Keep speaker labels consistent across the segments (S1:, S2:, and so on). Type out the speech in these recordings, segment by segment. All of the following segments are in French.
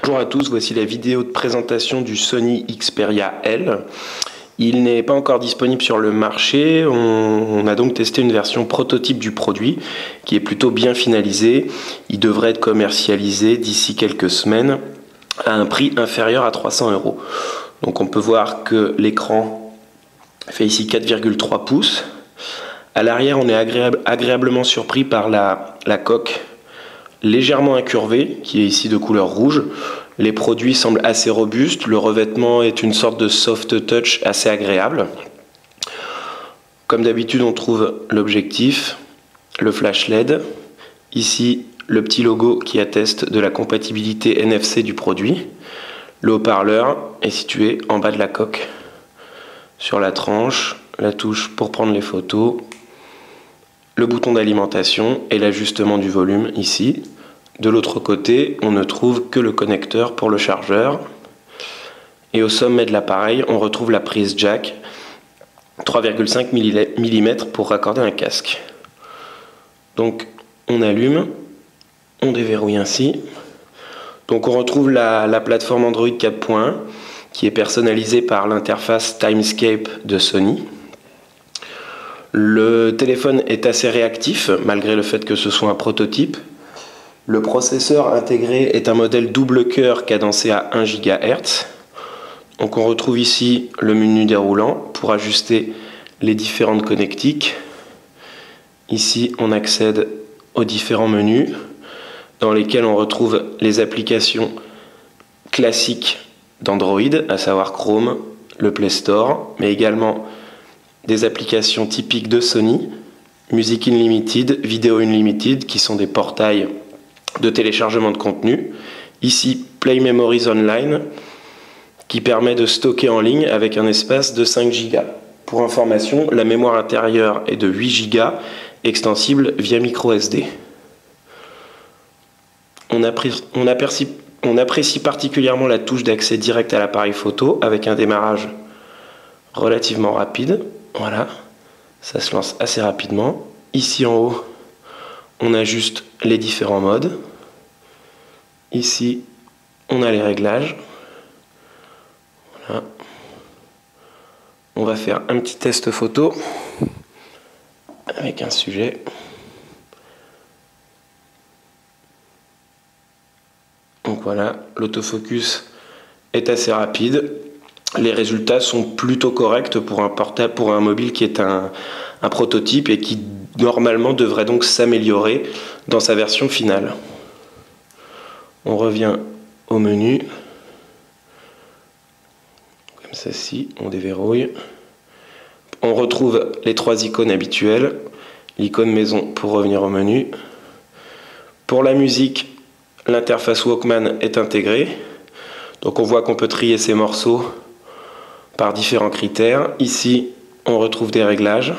S1: Bonjour à tous, voici la vidéo de présentation du Sony Xperia L. Il n'est pas encore disponible sur le marché, on a donc testé une version prototype du produit qui est plutôt bien finalisée. Il devrait être commercialisé d'ici quelques semaines à un prix inférieur à 300 €. Donc on peut voir que l'écran fait ici 4,3 pouces. À l'arrière, on est agréablement surpris par la coque légèrement incurvée, qui est ici de couleur rouge. Les produits semblent assez robustes, le revêtement est une sorte de soft touch assez agréable. Comme d'habitude, on trouve l'objectif, le flash LED, ici le petit logo qui atteste de la compatibilité NFC du produit. Le haut-parleur est situé en bas de la coque. Sur la tranche, la touche pour prendre les photos, le bouton d'alimentation et l'ajustement du volume ici. De l'autre côté, on ne trouve que le connecteur pour le chargeur. Et au sommet de l'appareil, on retrouve la prise jack 3,5 mm pour raccorder un casque. Donc on allume, on déverrouille ainsi. Donc on retrouve la plateforme Android 4.1 qui est personnalisée par l'interface Timescape de Sony. Le téléphone est assez réactif malgré le fait que ce soit un prototype. Le processeur intégré est un modèle double cœur cadencé à 1 GHz. Donc on retrouve ici le menu déroulant pour ajuster les différentes connectiques. Ici on accède aux différents menus dans lesquels on retrouve les applications classiques d'Android, à savoir Chrome, le Play Store, mais également des applications typiques de Sony, Music Unlimited, Video Unlimited, qui sont des portails de téléchargement de contenu. Ici, Play Memories Online, qui permet de stocker en ligne avec un espace de 5 Go. Pour information, la mémoire intérieure est de 8 Go, extensible via micro SD. On apprécie particulièrement la touche d'accès direct à l'appareil photo avec un démarrage relativement rapide. Voilà, ça se lance assez rapidement. Ici en haut, on ajuste les différents modes. Ici, on a les réglages. Voilà. On va faire un petit test photo avec un sujet. Donc voilà, l'autofocus est assez rapide. Les résultats sont plutôt corrects pour un portable, pour un mobile qui est un prototype et qui normalement devrait donc s'améliorer dans sa version finale. On revient au menu. Comme ceci, on déverrouille. On retrouve les trois icônes habituelles. L'icône maison pour revenir au menu. Pour la musique, l'interface Walkman est intégrée. Donc on voit qu'on peut trier ses morceaux par différents critères. Ici, on retrouve des réglages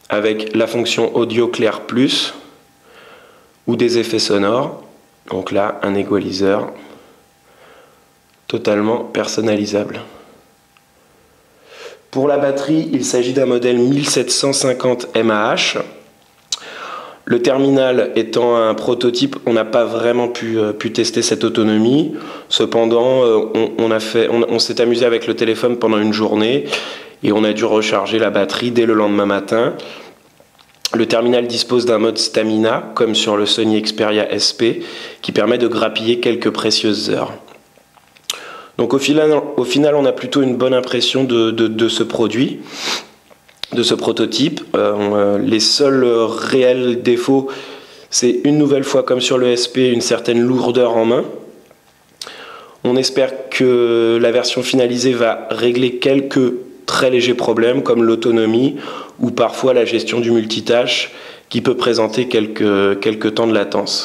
S1: avec la fonction Audio Clair Plus ou des effets sonores. Donc là, un égaliseur totalement personnalisable. Pour la batterie, il s'agit d'un modèle 1750 mAh. Le terminal étant un prototype, on n'a pas vraiment pu tester cette autonomie. Cependant, on s'est amusé avec le téléphone pendant une journée et on a dû recharger la batterie dès le lendemain matin. Le terminal dispose d'un mode stamina, comme sur le Sony Xperia SP, qui permet de grappiller quelques précieuses heures. Donc au final, on a plutôt une bonne impression de ce produit, de ce prototype. Les seuls réels défauts, c'est une nouvelle fois comme sur le SP, une certaine lourdeur en main. On espère que la version finalisée va régler quelques très légers problèmes comme l'autonomie ou parfois la gestion du multitâche qui peut présenter quelques temps de latence.